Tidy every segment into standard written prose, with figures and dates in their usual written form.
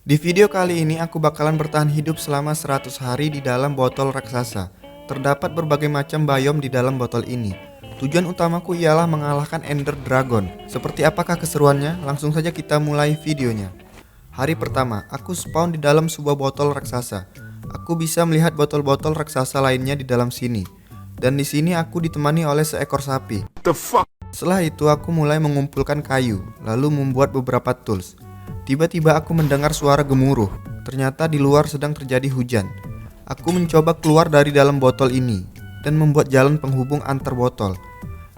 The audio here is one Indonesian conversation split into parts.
Di video kali ini aku bakalan bertahan hidup selama 100 hari di dalam botol raksasa. Terdapat berbagai macam biome di dalam botol ini. Tujuan utamaku ialah mengalahkan Ender Dragon. Seperti apakah keseruannya? Langsung saja kita mulai videonya. Hari pertama, aku spawn di dalam sebuah botol raksasa. Aku bisa melihat botol-botol raksasa lainnya di dalam sini. Dan di sini aku ditemani oleh seekor sapi. Setelah itu aku mulai mengumpulkan kayu, lalu membuat beberapa tools. Tiba-tiba aku mendengar suara gemuruh. Ternyata di luar sedang terjadi hujan. Aku mencoba keluar dari dalam botol ini dan membuat jalan penghubung antar botol.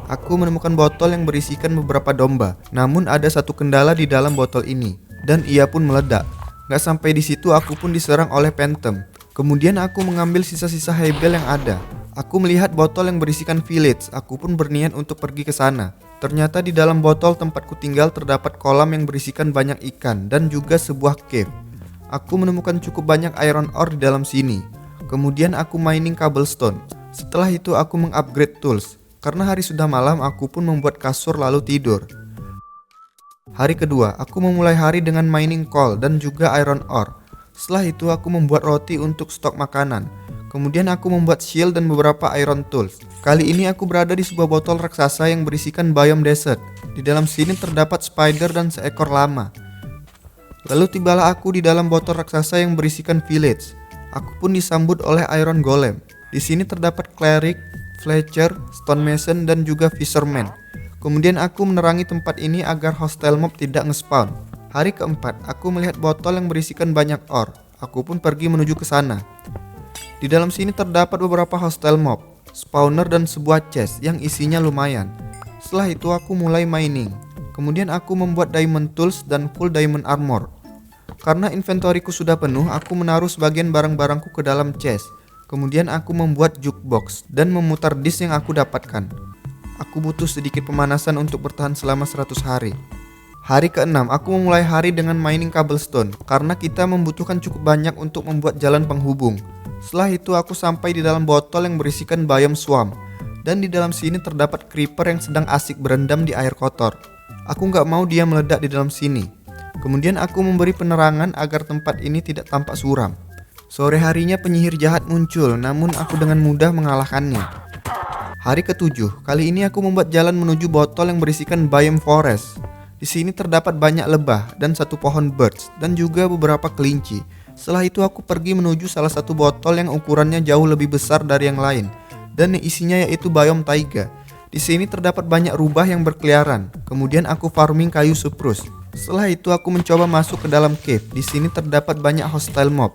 Aku menemukan botol yang berisikan beberapa domba. Namun ada satu kendala di dalam botol ini, dan ia pun meledak. Gak sampai di situ aku pun diserang oleh Phantom. Kemudian aku mengambil sisa-sisa Hebel yang ada. Aku melihat botol yang berisikan village. Aku pun berniat untuk pergi ke sana. Ternyata di dalam botol tempatku tinggal terdapat kolam yang berisikan banyak ikan dan juga sebuah cave. Aku menemukan cukup banyak iron ore di dalam sini. Kemudian aku mining cobblestone. Setelah itu aku mengupgrade tools. Karena hari sudah malam, aku pun membuat kasur lalu tidur. Hari kedua, aku memulai hari dengan mining coal dan juga iron ore. Setelah itu aku membuat roti untuk stok makanan. Kemudian aku membuat shield dan beberapa iron tools. Kali ini aku berada di sebuah botol raksasa yang berisikan biome desert. Di dalam sini terdapat spider dan seekor lama. Lalu tibalah aku di dalam botol raksasa yang berisikan village. Aku pun disambut oleh iron golem. Di sini terdapat cleric, fletcher, stonemason dan juga fisherman. Kemudian aku menerangi tempat ini agar hostile mob tidak nge-spawn. Hari keempat, aku melihat botol yang berisikan banyak ore. Aku pun pergi menuju ke sana. Di dalam sini terdapat beberapa hostile mob, spawner dan sebuah chest yang isinya lumayan. Setelah itu aku mulai mining. Kemudian aku membuat diamond tools dan full diamond armor. Karena inventoriku sudah penuh, aku menaruh sebagian barang-barangku ke dalam chest. Kemudian aku membuat jukebox dan memutar disk yang aku dapatkan. Aku butuh sedikit pemanasan untuk bertahan selama 100 hari. Hari ke-6, aku memulai hari dengan mining cobblestone karena kita membutuhkan cukup banyak untuk membuat jalan penghubung. Setelah itu aku sampai di dalam botol yang berisikan biome swamp. Dan di dalam sini terdapat creeper yang sedang asik berendam di air kotor. Aku gak mau dia meledak di dalam sini. Kemudian aku memberi penerangan agar tempat ini tidak tampak suram. Sore harinya penyihir jahat muncul, namun aku dengan mudah mengalahkannya. Hari ke-7, kali ini aku membuat jalan menuju botol yang berisikan biome forest. Di sini terdapat banyak lebah dan satu pohon birch dan juga beberapa kelinci. Setelah itu aku pergi menuju salah satu botol yang ukurannya jauh lebih besar dari yang lain dan isinya yaitu biome taiga. Di sini terdapat banyak rubah yang berkeliaran. Kemudian aku farming kayu spruce. Setelah itu aku mencoba masuk ke dalam cave. Di sini terdapat banyak hostile mob.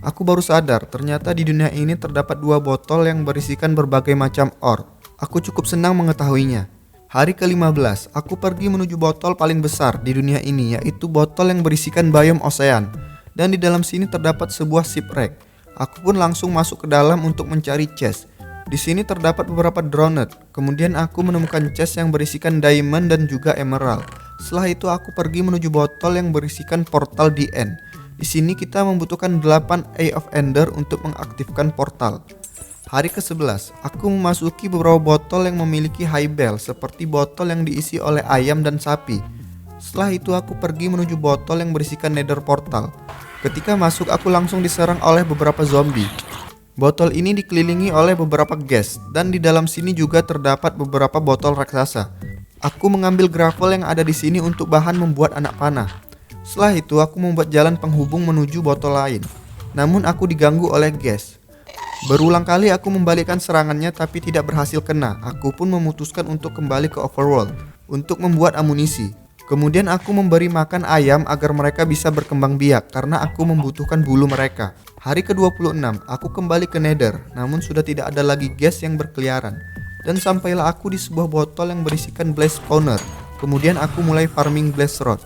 Aku baru sadar ternyata di dunia ini terdapat dua botol yang berisikan berbagai macam ore. Aku cukup senang mengetahuinya. Hari ke-15, aku pergi menuju botol paling besar di dunia ini yaitu botol yang berisikan biome ocean. Dan di dalam sini terdapat sebuah shipwreck. Aku pun langsung masuk ke dalam untuk mencari chest. Di sini terdapat beberapa dronet. Kemudian aku menemukan chest yang berisikan diamond dan juga emerald. Setelah itu aku pergi menuju botol yang berisikan portal the end. Di sini kita membutuhkan 8 Eye of Ender untuk mengaktifkan portal. Hari ke-11, aku memasuki beberapa botol yang memiliki high bell seperti botol yang diisi oleh ayam dan sapi. Setelah itu aku pergi menuju botol yang berisikan nether portal. Ketika masuk aku langsung diserang oleh beberapa zombie. Botol ini dikelilingi oleh beberapa gas dan di dalam sini juga terdapat beberapa botol raksasa. Aku mengambil gravel yang ada di sini untuk bahan membuat anak panah. Setelah itu aku membuat jalan penghubung menuju botol lain. Namun aku diganggu oleh gas. Berulang kali aku membalikkan serangannya tapi tidak berhasil kena. Aku pun memutuskan untuk kembali ke overworld untuk membuat amunisi. Kemudian aku memberi makan ayam agar mereka bisa berkembang biak karena aku membutuhkan bulu mereka. Hari ke-26 aku kembali ke Nether, namun sudah tidak ada lagi gas yang berkeliaran. Dan sampailah aku di sebuah botol yang berisikan blaze spawner. Kemudian aku mulai farming blaze rod.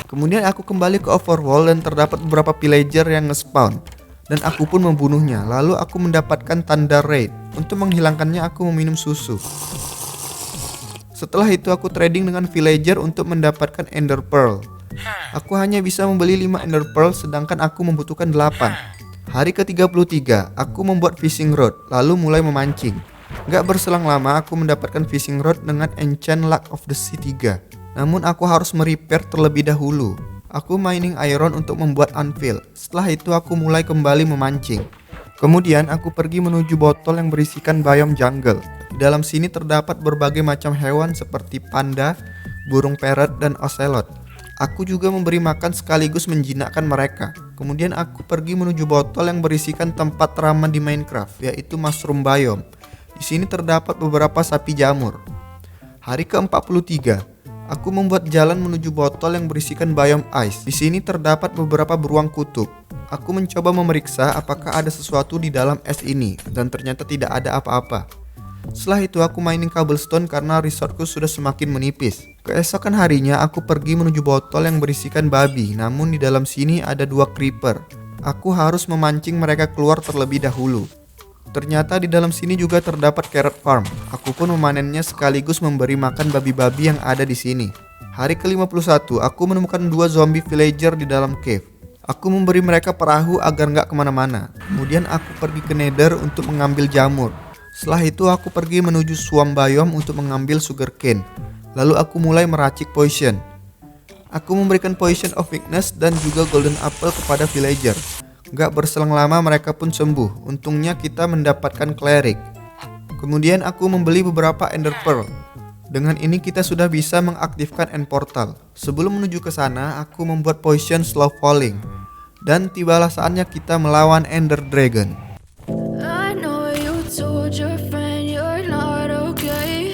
Kemudian aku kembali ke overworld dan terdapat beberapa pillager yang nge-spawn. Dan aku pun membunuhnya. Lalu aku mendapatkan Thunder Raid. Untuk menghilangkannya aku meminum susu. Setelah itu aku trading dengan villager untuk mendapatkan Ender Pearl. Aku hanya bisa membeli 5 Ender Pearl sedangkan aku membutuhkan 8. Hari ke-33 aku membuat fishing rod lalu mulai memancing. Gak berselang lama aku mendapatkan fishing rod dengan enchant Luck of the Sea 3. Namun aku harus merepair terlebih dahulu. Aku mining iron untuk membuat anvil. Setelah itu aku mulai kembali memancing. Kemudian aku pergi menuju botol yang berisikan biome jungle. Di dalam sini terdapat berbagai macam hewan seperti panda, burung parrot, dan ocelot. Aku juga memberi makan sekaligus menjinakkan mereka. Kemudian aku pergi menuju botol yang berisikan tempat teraman di Minecraft, yaitu mushroom biome. Di sini terdapat beberapa sapi jamur. Hari ke-43, aku membuat jalan menuju botol yang berisikan biome ice. Di sini terdapat beberapa beruang kutub. Aku mencoba memeriksa apakah ada sesuatu di dalam es ini, dan ternyata tidak ada apa-apa. Setelah itu aku mining cobblestone karena resourceku sudah semakin menipis. Keesokan harinya aku pergi menuju botol yang berisikan babi, namun di dalam sini ada 2 creeper. Aku harus memancing mereka keluar terlebih dahulu. Ternyata di dalam sini juga terdapat carrot farm. Aku pun memanennya sekaligus memberi makan babi-babi yang ada di sini. Hari ke-51 aku menemukan 2 zombie villager di dalam cave. Aku memberi mereka perahu agar nggak kemana-mana. Kemudian aku pergi ke Nether untuk mengambil jamur. Setelah itu aku pergi menuju swamp biome untuk mengambil sugarcane. Lalu aku mulai meracik potion. Aku memberikan potion of weakness dan juga golden apple kepada villager. Gak berselang lama mereka pun sembuh. Untungnya kita mendapatkan cleric. Kemudian aku membeli beberapa ender pearl. Dengan ini kita sudah bisa mengaktifkan end portal. Sebelum menuju ke sana, aku membuat potion slow falling. Dan tibalah saatnya kita melawan ender dragon. Your friend you're not okay,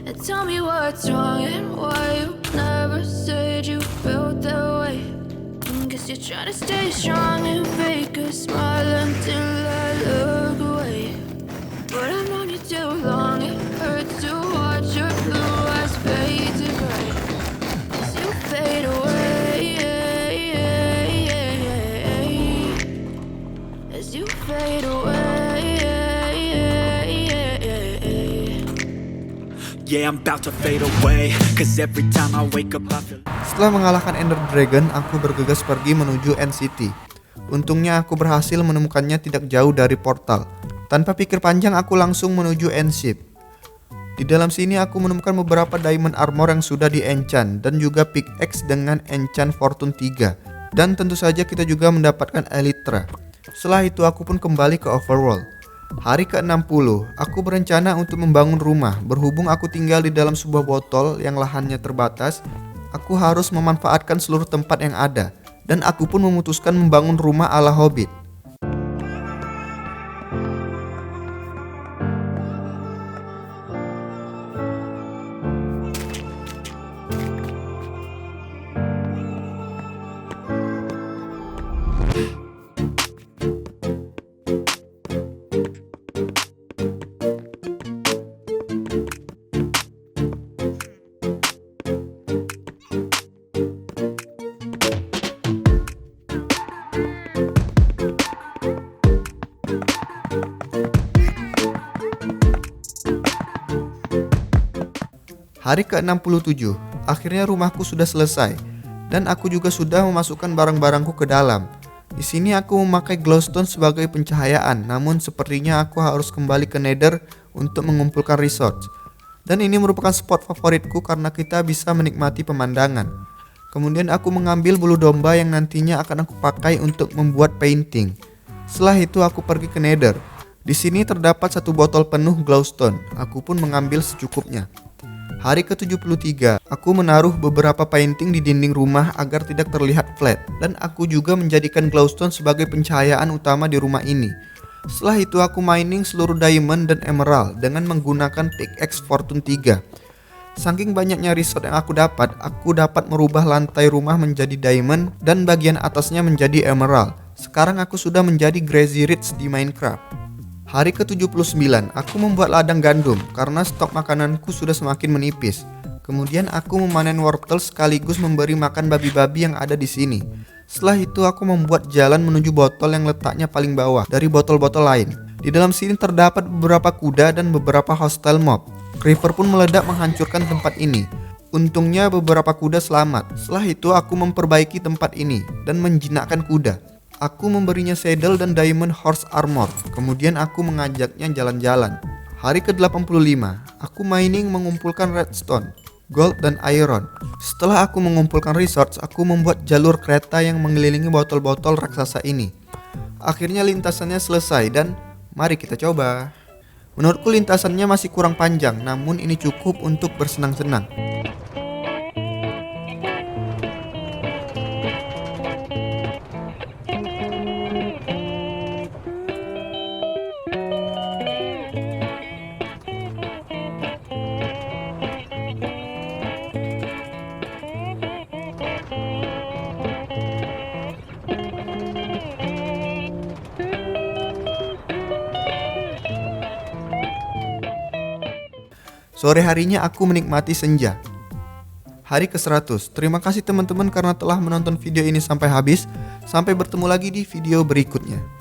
and tell me what's wrong and why you never said you felt that way. Guess you're trying to stay strong and fake a smile until I look away. But I've known you too long, it hurts to watch your blue eyes fade to gray as you fade away, as you fade away. Yeah, I'm about to fade away, cause every time I wake up I feel. Setelah mengalahkan Ender Dragon, aku bergegas pergi menuju End City. Untungnya aku berhasil menemukannya tidak jauh dari portal. Tanpa pikir panjang aku langsung menuju End Ship. Di dalam sini aku menemukan beberapa diamond armor yang sudah di-enchant dan juga pickaxe dengan enchant fortune 3. Dan tentu saja kita juga mendapatkan elytra. Setelah itu aku pun kembali ke overworld. Hari ke-60, aku berencana untuk membangun rumah. Berhubung aku tinggal di dalam sebuah botol yang lahannya terbatas, aku harus memanfaatkan seluruh tempat yang ada. Dan aku pun memutuskan membangun rumah ala Hobbit. Hari ke-67, akhirnya rumahku sudah selesai dan aku juga sudah memasukkan barang-barangku ke dalam. Di sini aku memakai glowstone sebagai pencahayaan, namun sepertinya aku harus kembali ke Nether untuk mengumpulkan resource. Dan ini merupakan spot favoritku karena kita bisa menikmati pemandangan. Kemudian aku mengambil bulu domba yang nantinya akan aku pakai untuk membuat painting. Setelah itu aku pergi ke Nether. Di sini terdapat 1 botol penuh glowstone. Aku pun mengambil secukupnya. Hari ke-73, aku menaruh beberapa painting di dinding rumah agar tidak terlihat flat. Dan aku juga menjadikan glowstone sebagai pencahayaan utama di rumah ini. Setelah itu aku mining seluruh diamond dan emerald dengan menggunakan pickaxe fortune 3. Saking banyaknya resource yang aku dapat merubah lantai rumah menjadi diamond dan bagian atasnya menjadi emerald. Sekarang aku sudah menjadi Crazy Rich di Minecraft. Hari ke-79, aku membuat ladang gandum karena stok makananku sudah semakin menipis. Kemudian aku memanen wortel sekaligus memberi makan babi-babi yang ada di sini. Setelah itu aku membuat jalan menuju botol yang letaknya paling bawah dari botol-botol lain. Di dalam sini terdapat beberapa kuda dan beberapa hostile mob. Creeper pun meledak menghancurkan tempat ini. Untungnya beberapa kuda selamat. Setelah itu aku memperbaiki tempat ini dan menjinakkan kuda. Aku memberinya saddle dan diamond horse armor. Kemudian aku mengajaknya jalan-jalan. Hari ke-85, aku mining mengumpulkan redstone, gold, dan iron. Setelah aku mengumpulkan resource, aku membuat jalur kereta yang mengelilingi botol-botol raksasa ini. Akhirnya lintasannya selesai dan mari kita coba. Menurutku lintasannya masih kurang panjang, namun ini cukup untuk bersenang-senang. Sore harinya aku menikmati senja. Hari ke-100. Terima kasih teman-teman karena telah menonton video ini sampai habis. Sampai bertemu lagi di video berikutnya.